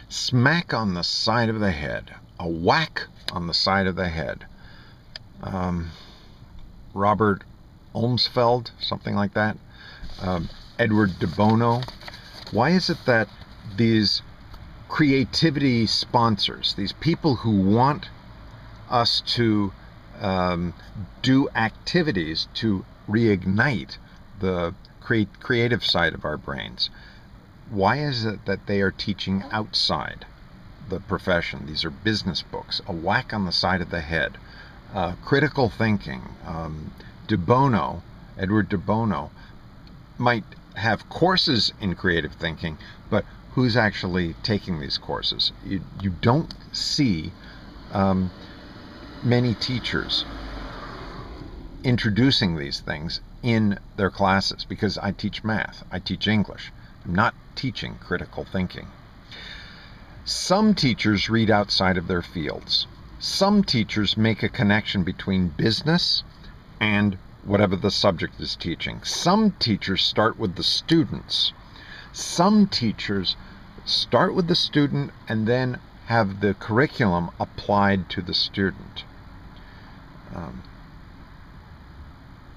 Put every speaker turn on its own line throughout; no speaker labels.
Smack on the side of the head. A whack on the side of the head. Robert Olmsfeld, something like that. Edward de Bono. Why is it that these creativity sponsors, these people who want us to do activities to reignite the creative side of our brains, why is it that they are teaching outside the profession? These are business books. A whack on the side of the head. Critical thinking. De Bono, Edward de Bono, might have courses in creative thinking, but who's actually taking these courses? You don't see many teachers introducing these things in their classes, because I teach math, I teach English. I'm not teaching critical thinking. Some teachers read outside of their fields. Some teachers make a connection between business and whatever the subject is teaching. Some teachers start with the students. Some teachers start with the student and then have the curriculum applied to the student.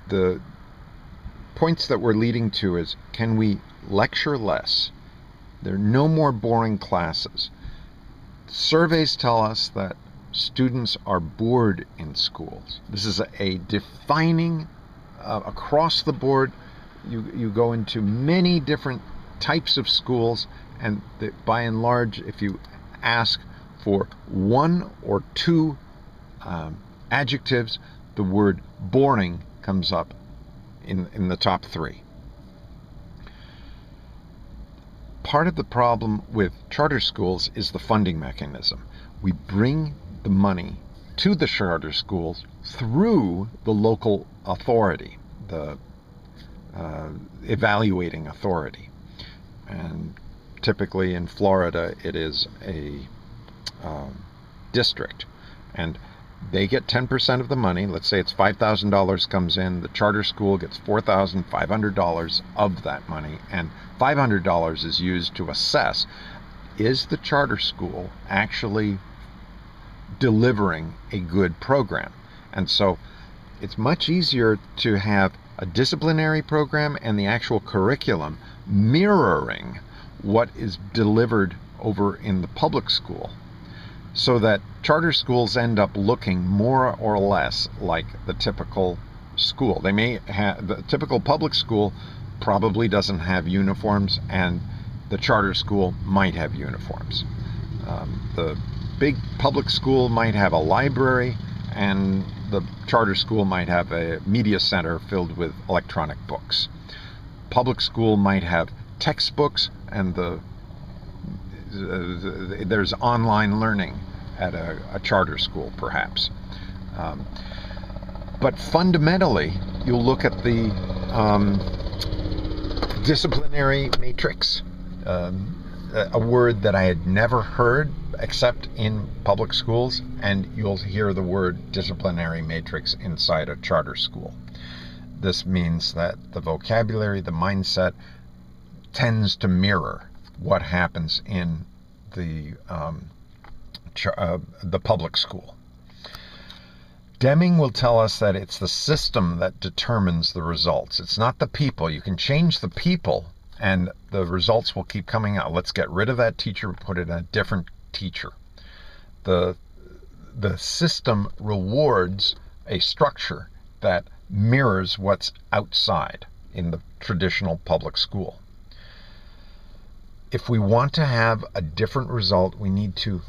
The points that we're leading to is, can we lecture less? There are no more boring classes. Surveys tell us that students are bored in schools. This is a defining across the board. You go into many different types of schools, and by and large, if you ask for one or two adjectives, the word boring comes up in the top three. Part of the problem with charter schools is the funding mechanism. We bring the money to the charter schools through the local authority, the evaluating authority. And typically in Florida, it is a district. And they get 10% of the money. Let's say it's $5,000 comes in. The charter school gets $4,500 of that money, and $500 is used to assess, is the charter school actually delivering a good program? And so it's much easier to have a disciplinary program and the actual curriculum mirroring what is delivered over in the public school, so that charter schools end up looking more or less like the typical school. They may have, the typical public school probably doesn't have uniforms, and the charter school might have uniforms. The big public school might have a library, and the charter school might have a media center filled with electronic books. Public school might have textbooks, and there's online learning at a charter school, perhaps. But fundamentally, you'll look at the disciplinary matrix, a word that I had never heard except in public schools, and you'll hear the word disciplinary matrix inside a charter school. This means that the vocabulary, the mindset, tends to mirror what happens in the public school. Deming will tell us that it's the system that determines the results. It's not the people. You can change the people and the results will keep coming out. Let's get rid of that teacher, put in a different teacher. The system rewards a structure that mirrors what's outside in the traditional public school. If we want to have a different result, we need to,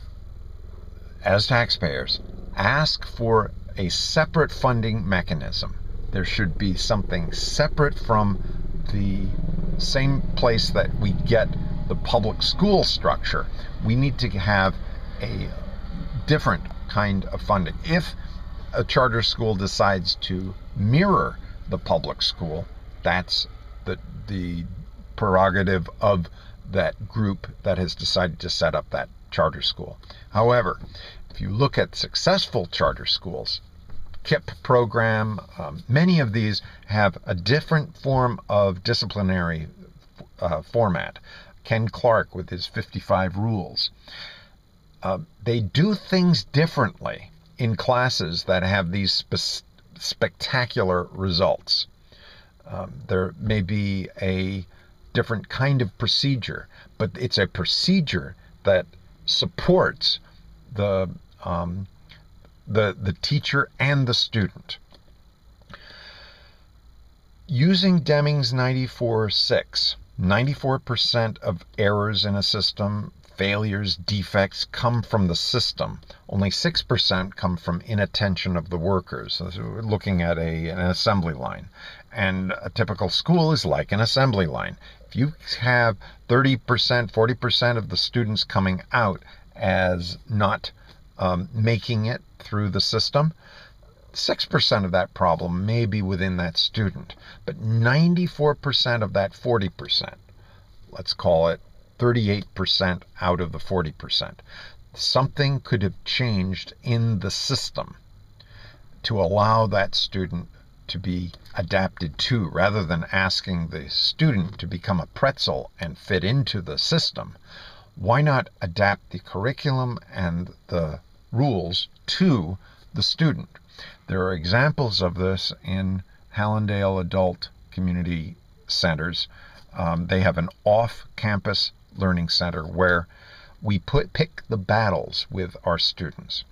as taxpayers, ask for a separate funding mechanism. There should be something separate from the same place that we get the public school structure. We need to have a different kind of funding. If a charter school decides to mirror the public school, that's the prerogative of that group that has decided to set up that charter school. However, if you look at successful charter schools, KIP program, many of these have a different form of disciplinary format. Ken Clark with his 55 rules. They do things differently in classes that have these spectacular results. There may be a different kind of procedure, but it's a procedure that supports the teacher and the student. Using Deming's 94-6, 94% of errors in a system, failures, defects come from the system. Only 6% come from inattention of the workers. So we're looking at an assembly line. And a typical school is like an assembly line. If you have 30%, 40% of the students coming out as not making it through the system, 6% of that problem may be within that student. But 94% of that 40%, let's call it 38% out of the 40%, something could have changed in the system to allow that student to be adapted to, rather than asking the student to become a pretzel and fit into the system. Why not adapt the curriculum and the rules to the student? There are examples of this in Hallandale Adult Community Centers. They have an off-campus learning center where we pick the battles with our students.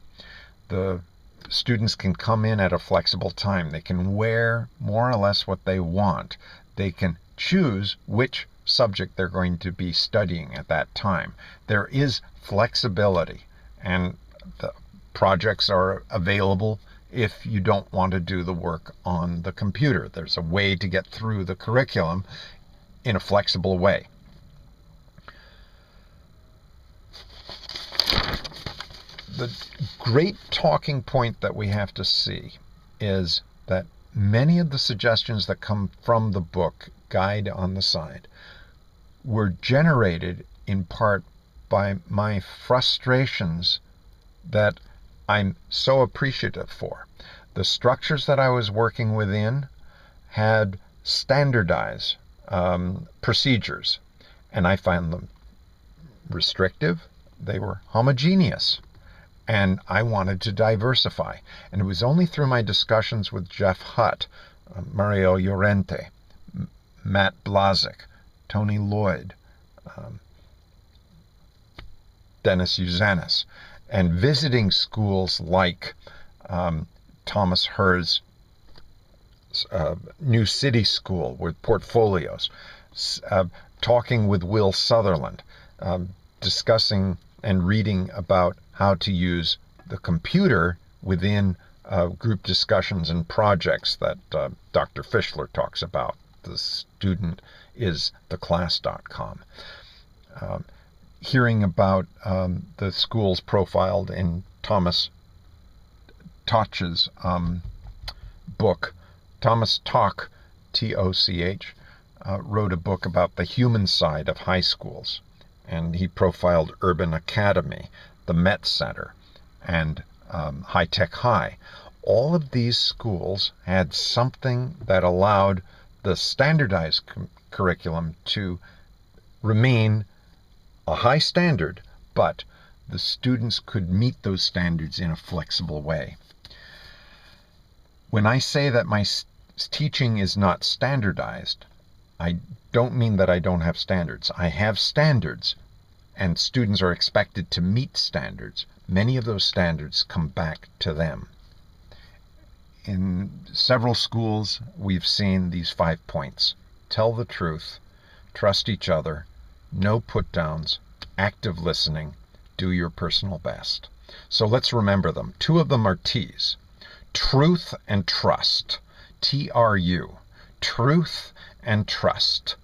The students can come in at a flexible time. They can wear more or less what they want. They can choose which subject they're going to be studying at that time. There is flexibility, and the projects are available if you don't want to do the work on the computer. There's a way to get through the curriculum in a flexible way. The great talking point that we have to see is that many of the suggestions that come from the book, Guide on the Side, were generated in part by my frustrations that I'm so appreciative for. The structures that I was working within had standardized procedures, and I found them restrictive. They were homogeneous, and I wanted to diversify. And it was only through my discussions with Jeff Hutt, Mario Llorente, Matt Blazik, Tony Lloyd, Dennis Uzanis, and visiting schools like Thomas Hur's New City School with portfolios, talking with Will Sutherland, discussing and reading about how to use the computer within group discussions and projects that Dr. Fischler talks about. The student is theclass.com. Hearing about the schools profiled in Thomas Toch's book. Thomas Toch, T-O-C-H, wrote a book about the human side of high schools, and he profiled Urban Academy, the Met Center, and High Tech High. All of these schools had something that allowed the standardized curriculum to remain a high standard, but the students could meet those standards in a flexible way. When I say that my teaching is not standardized, I don't mean that I don't have standards. I have standards, and students are expected to meet standards. Many of those standards come back to them. In several schools, we've seen these 5 points. Tell the truth, trust each other, no put-downs, active listening, do your personal best. So let's remember them. 2 of them are T's. Truth and trust. T-R-U. Truth and trust.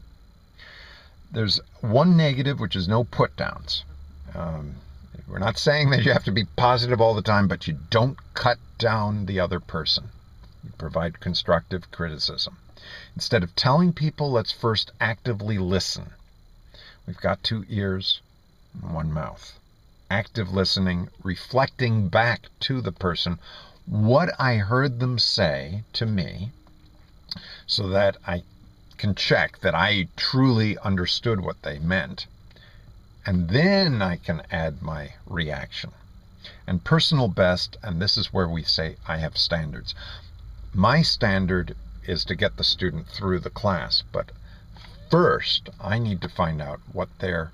There's one negative, which is no put-downs. We're not saying that you have to be positive all the time, but you don't cut down the other person. You provide constructive criticism. Instead of telling people, let's first actively listen. We've got 2 ears and 1 mouth. Active listening, reflecting back to the person what I heard them say to me, so that I can check that I truly understood what they meant, And then I can add my reaction. And personal best, and this is where we say I have standards. My standard is to get the student through the class, but first I need to find out what their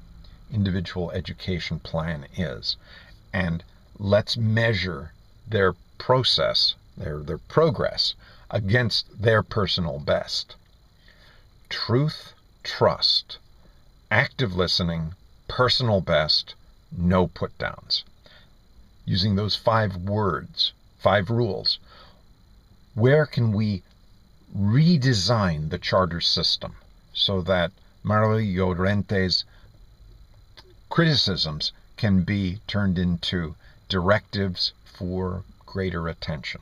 individual education plan is. And let's measure their process, their progress against their personal best. Truth, trust, active listening, personal best, no put downs. Using those 5 words, 5 rules, where can we redesign the charter system so that Mario Llorente's criticisms can be turned into directives for greater attention?